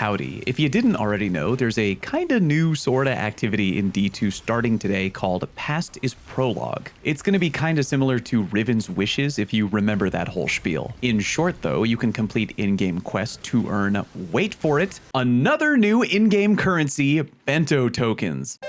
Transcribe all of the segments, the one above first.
Howdy. If you didn't already know, there's a kinda new sorta activity in D2 starting today called Past is Prologue. It's gonna be kinda similar to Riven's Wishes if you remember that whole spiel. In short though, you can complete in-game quests to earn, wait for it, another new in-game currency, Bento Tokens.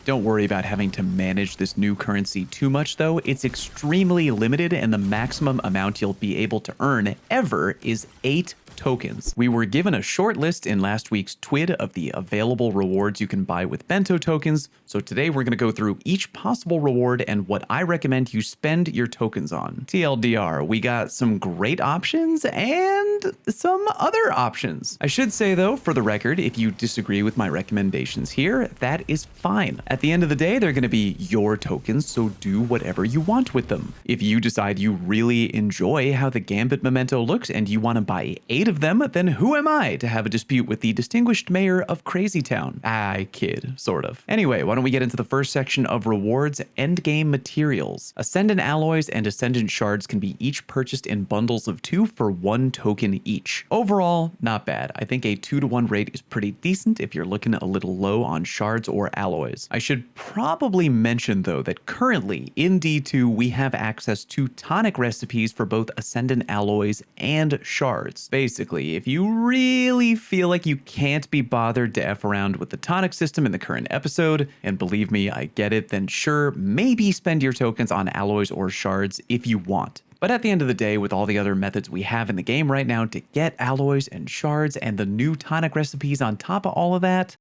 Don't worry about having to manage this new currency too much though. It's extremely limited and the maximum amount you'll be able to earn ever is 8 tokens. We were given a short list in last week's TWID of the available rewards you can buy with Bento tokens, so today we're going to go through each possible reward and what I recommend you spend your tokens on. TLDR, we got some great options and some other options. I should say though, for the record, if you disagree with my recommendations here, that is fine. At the end of the day, they're going to be your tokens, so do whatever you want with them. If you decide you really enjoy how the Gambit memento looks and you want to buy 8 of them, then who am I to have a dispute with the distinguished mayor of Crazy Town? I kid, sort of. Anyway, why don't we get into the first section of rewards, Endgame Materials. Ascendant Alloys and Ascendant Shards can be each purchased in bundles of 2 for 1 token each. Overall, not bad. I think a 2-to-1 rate is pretty decent if you're looking a little low on shards or alloys. I should probably mention though that currently in D2 we have access to tonic recipes for both Ascendant Alloys and Shards. Basically, if you really feel like you can't be bothered to F around with the tonic system in the current episode, and believe me, I get it, then sure, maybe spend your tokens on alloys or shards if you want. But at the end of the day, with all the other methods we have in the game right now to get alloys and shards and the new tonic recipes on top of all of that,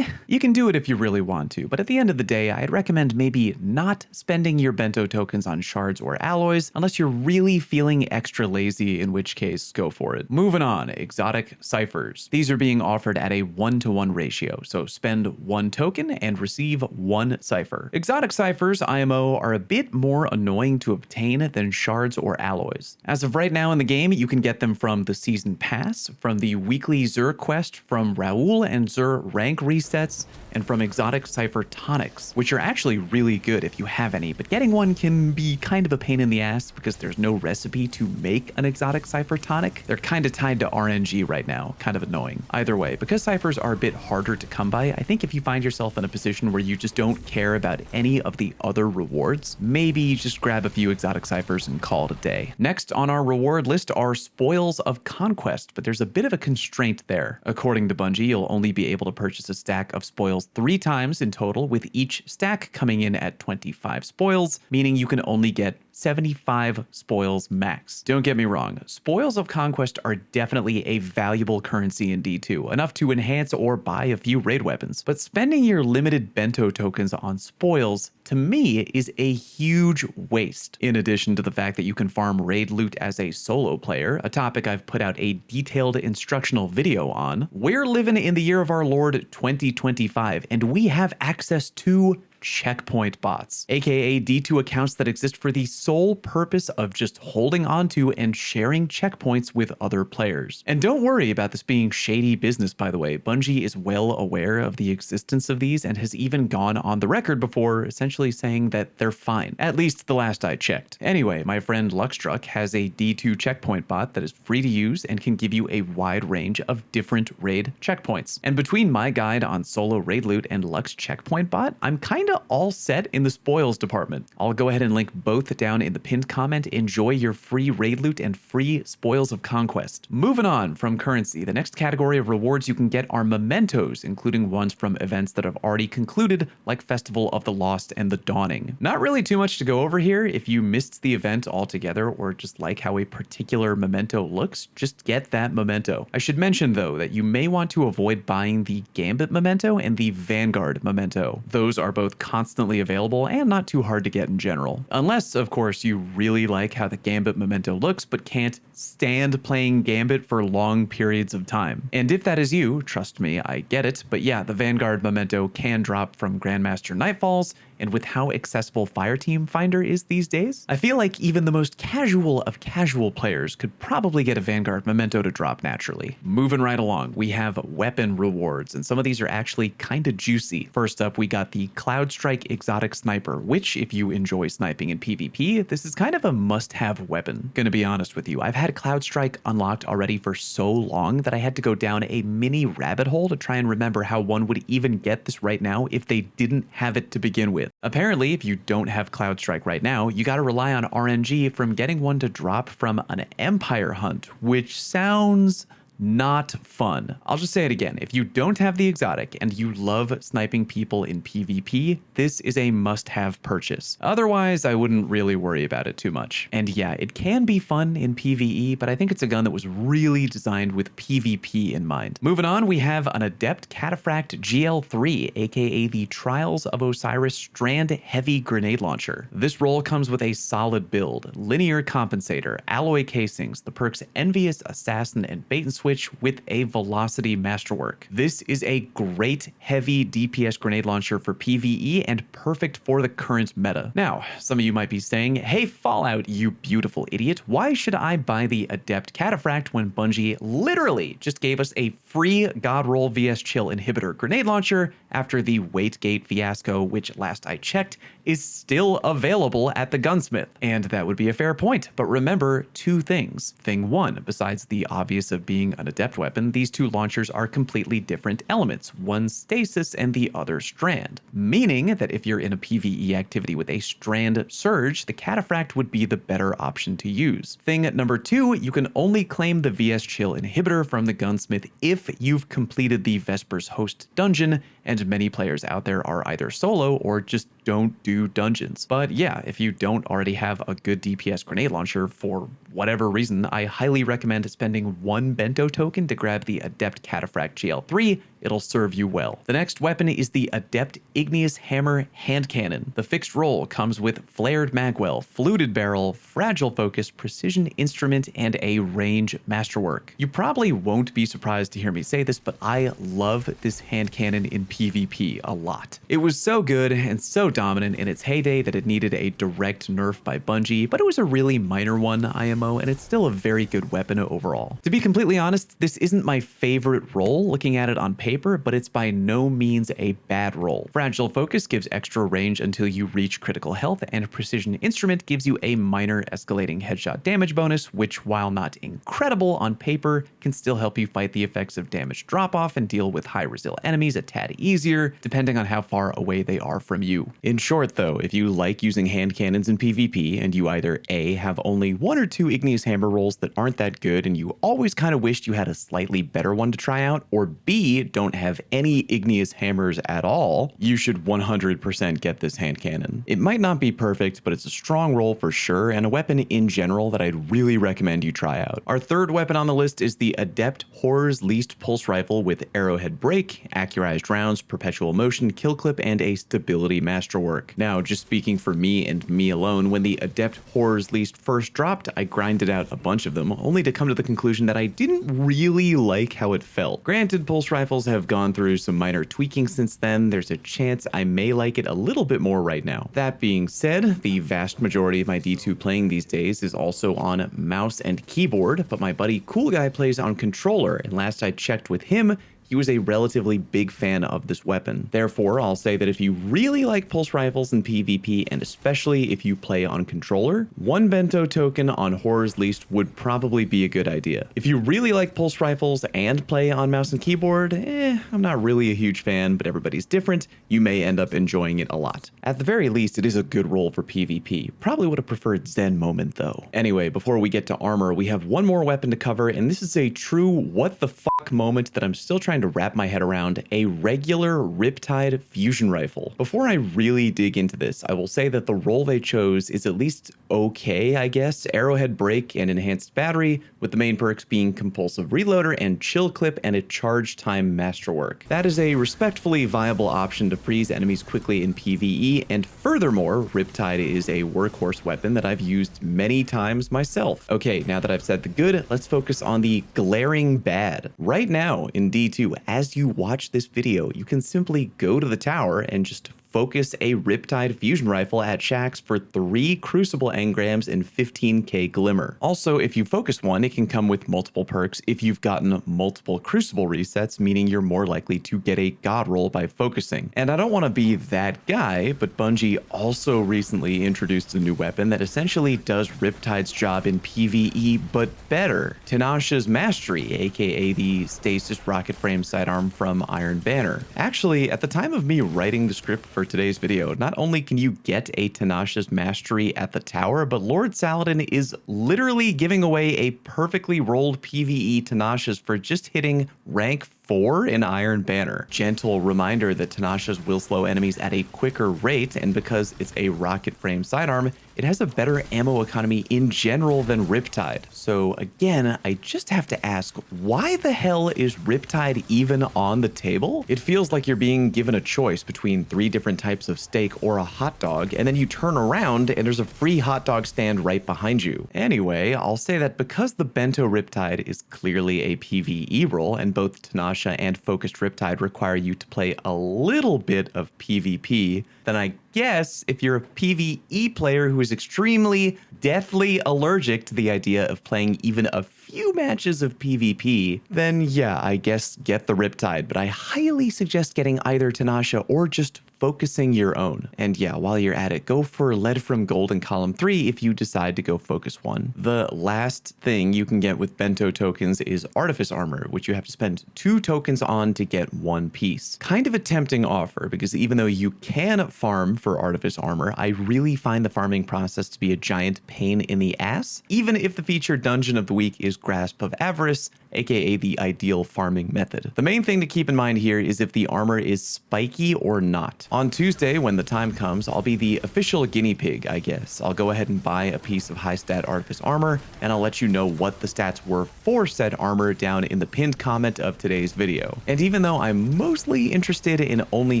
you can do it if you really want to, but at the end of the day, I'd recommend maybe not spending your Bento tokens on shards or alloys unless you're really feeling extra lazy, in which case, go for it. Moving on, exotic ciphers. These are being offered at a 1-to-1 ratio, so spend 1 token and receive 1 cipher. Exotic ciphers, IMO, are a bit more annoying to obtain than shards or alloys. As of right now in the game, you can get them from the Season Pass, from the weekly Zur quest, from Raoul and Zur rank resets, and from exotic cipher tonics, which are actually really good if you have any, but getting one can be kind of a pain in the ass because there's no recipe to make an exotic cipher tonic. They're kind of tied to RNG right now, kind of annoying. Either way, because ciphers are a bit harder to come by, I think if you find yourself in a position where you just don't care about any of the other rewards, maybe just grab a few exotic ciphers and call it a day. Next on our reward list are Spoils of Conquest, but there's a bit of a constraint there. According to Bungie, you'll only be able to purchase a stack of spoils 3 times in total, with each stack coming in at 25 spoils, meaning you can only get 75 spoils max. Don't get me wrong, Spoils of Conquest are definitely a valuable currency in D2, enough to enhance or buy a few raid weapons, but spending your limited Bento tokens on spoils, to me, is a huge waste. In addition to the fact that you can farm raid loot as a solo player, a topic I've put out a detailed instructional video on, we're living in the year of our Lord 2025, and we have access to checkpoint bots, aka D2 accounts that exist for the sole purpose of just holding onto and sharing checkpoints with other players. And don't worry about this being shady business, by the way. Bungie is well aware of the existence of these and has even gone on the record before essentially saying that they're fine, at least the last I checked. Anyway, my friend Luxtruck has a D2 checkpoint bot that is free to use and can give you a wide range of different raid checkpoints. And between my guide on solo raid loot and Lux checkpoint bot, I'm kinda all set in the spoils department. I'll go ahead and link both down in the pinned comment. Enjoy your free raid loot and free Spoils of Conquest. Moving on from currency, the next category of rewards you can get are mementos, including ones from events that have already concluded, like Festival of the Lost and the Dawning. Not really too much to go over here. If you missed the event altogether or just like how a particular memento looks, just get that memento. I should mention though that you may want to avoid buying the Gambit memento and the Vanguard memento. Those are both constantly available and not too hard to get in general. Unless, of course, you really like how the Gambit memento looks but can't stand playing Gambit for long periods of time. And if that is you, trust me, I get it, but yeah, the Vanguard memento can drop from Grandmaster Nightfalls and with how accessible Fireteam Finder is these days, I feel like even the most casual of casual players could probably get a Vanguard Memento to drop naturally. Moving right along, we have weapon rewards, and some of these are actually kinda juicy. First up, we got the Cloudstrike Exotic Sniper, which, if you enjoy sniping in PvP, this is kind of a must-have weapon. Gonna be honest with you, I've had Cloudstrike unlocked already for so long that I had to go down a mini rabbit hole to try and remember how one would even get this right now if they didn't have it to begin with. Apparently, if you don't have Cloudstrike right now, you gotta rely on RNG from getting one to drop from an Empire hunt, which sounds not fun. I'll just say it again. If you don't have the exotic and you love sniping people in PvP, this is a must-have purchase. Otherwise, I wouldn't really worry about it too much. And yeah, it can be fun in PvE, but I think it's a gun that was really designed with PvP in mind. Moving on, we have an Adept Cataphract GL3, aka the Trials of Osiris Strand Heavy Grenade Launcher. This roll comes with a solid build, linear compensator, alloy casings, the perks Envious, Assassin, and Bait and Switch with a velocity masterwork. This is a great heavy DPS grenade launcher for PvE and perfect for the current meta. Now, some of you might be saying, hey Fallout, you beautiful idiot, why should I buy the Adept Cataphract when Bungie literally just gave us a free Godroll VS Chill inhibitor grenade launcher after the Waitgate fiasco, which last I checked is still available at the gunsmith? And that would be a fair point, but remember two things. Thing one, besides the obvious of being an adept weapon, these two launchers are completely different elements, one stasis and the other strand, meaning that if you're in a PvE activity with a strand surge, the Cataphract would be the better option to use. Thing number two, you can only claim the VS Chill inhibitor from the gunsmith if you've completed the Vespers Host dungeon, and many players out there are either solo or just don't do dungeons. But yeah, if you don't already have a good DPS grenade launcher for whatever reason, I highly recommend spending one Bento token to grab the Adept Cataphract GL3. It'll serve you well. The next weapon is the Adept Igneous Hammer Hand Cannon. The fixed roll comes with flared magwell, fluted barrel, fragile focus, precision instrument, and a range masterwork. You probably won't be surprised to hear me say this, but I love this hand cannon in PvP a lot. It was so good and so dominant in its heyday that it needed a direct nerf by Bungie, but it was a really minor one IMO, and it's still a very good weapon overall. To be completely honest, this isn't my favorite roll looking at it on paper, but it's by no means a bad roll. Fragile focus gives extra range until you reach critical health, and precision instrument gives you a minor escalating headshot damage bonus, which, while not incredible on paper, can still help you fight the effects of damage drop-off and deal with high resil enemies a tad easier, depending on how far away they are from you. In short though, if you like using hand cannons in PvP and you either A, have only one or two Igneous Hammer rolls that aren't that good and you always kind of wished you had a slightly better one to try out, or B, don't have any Igneous Hammers at all, you should 100% get this hand cannon. It might not be perfect, but it's a strong roll for sure, and a weapon in general that I'd really recommend you try out. Our third weapon on the list is the Adept Horror's Least Pulse Rifle with Arrowhead Break, Accurized Rounds, Perpetual Motion, Kill Clip, and a Stability Masterwork. Now, just speaking for me and me alone, when the Adept Horror's Least first dropped, I grinded out a bunch of them, only to come to the conclusion that I didn't really like how it felt. Granted, pulse rifles have gone through some minor tweaking since then. There's a chance I may like it a little bit more right now. That being said, the vast majority of my D2 playing these days is also on mouse and keyboard, but my buddy Cool Guy plays on controller, and last I checked with him, he was a relatively big fan of this weapon. Therefore, I'll say that if you really like pulse rifles in PvP, and especially if you play on controller, one Bento token on Horror's Least would probably be a good idea. If you really like pulse rifles and play on mouse and keyboard, I'm not really a huge fan, but everybody's different. You may end up enjoying it a lot. At the very least, it is a good roll for PvP. Probably would have preferred Zen Moment though. Anyway, before we get to armor, we have one more weapon to cover, and this is a true what the fuck moment that I'm still trying to wrap my head around: a regular Riptide Fusion rifle. Before I really dig into this, I will say that the roll they chose is at least okay, I guess. Arrowhead Break and Enhanced Battery, with the main perks being Compulsive Reloader and Chill Clip and a Charge Time Masterwork. That is a respectfully viable option to freeze enemies quickly in PvE, and furthermore, Riptide is a workhorse weapon that I've used many times myself. Okay, now that I've said the good, let's focus on the glaring bad. Right now in D2, as you watch this video, you can simply go to the tower and just focus a Riptide Fusion Rifle at Shaxx for 3 Crucible Engrams and 15k Glimmer. Also, if you focus one, it can come with multiple perks if you've gotten multiple Crucible resets, meaning you're more likely to get a God roll by focusing. And I don't want to be that guy, but Bungie also recently introduced a new weapon that essentially does Riptide's job in PvE, but better. Tenasha's Mastery, aka the Stasis Rocket Frame Sidearm from Iron Banner. Actually, at the time of me writing the script for today's video, not only can you get a Tenasha's Mastery at the tower, but Lord Saladin is literally giving away a perfectly rolled PvE Tenasha's for just hitting rank 4 in Iron Banner. Gentle reminder that Tenasha's will slow enemies at a quicker rate, and because it's a rocket frame sidearm, it has a better ammo economy in general than Riptide. So again, I just have to ask, why the hell is Riptide even on the table? It feels like you're being given a choice between 3 different types of steak or a hot dog, and then you turn around and there's a free hot dog stand right behind you. Anyway, I'll say that because the Bento Riptide is clearly a PvE role, and both Tenasha and Focused Riptide require you to play a little bit of PvP, then I guess if you're a PvE player who is extremely deathly allergic to the idea of playing even a few matches of PvP, then yeah, I guess get the Riptide, but I highly suggest getting either Tenasha or just focusing your own. And yeah, while you're at it, go for Lead from Gold in column 3 if you decide to go focus one. The last thing you can get with Bento tokens is Artifice Armor, which you have to spend 2 tokens on to get 1 piece. Kind of a tempting offer, because even though you can farm for Artifice Armor, I really find the farming process to be a giant pain in the ass, even if the featured dungeon of the week is Grasp of Avarice, aka the ideal farming method. The main thing to keep in mind here is if the armor is spiky or not. On Tuesday, when the time comes, I'll be the official guinea pig, I guess. I'll go ahead and buy a piece of high stat Artifice Armor, and I'll let you know what the stats were for said armor down in the pinned comment of today's video. And even though I'm mostly interested in only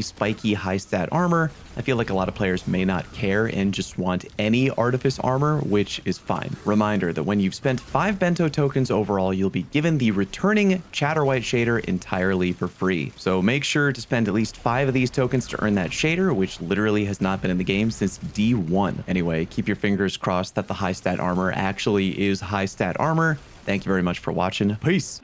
spiky high stat armor, I feel like a lot of players may not care and just want any Artifice Armor, which is fine. Reminder that when you've spent 5 Bento tokens overall, you'll be given the returning Chatterwhite shader entirely for free. So make sure to spend at least 5 of these tokens to earn that shader, which literally has not been in the game since D1. Anyway, keep your fingers crossed that the high stat armor actually is high stat armor. Thank you very much for watching. Peace.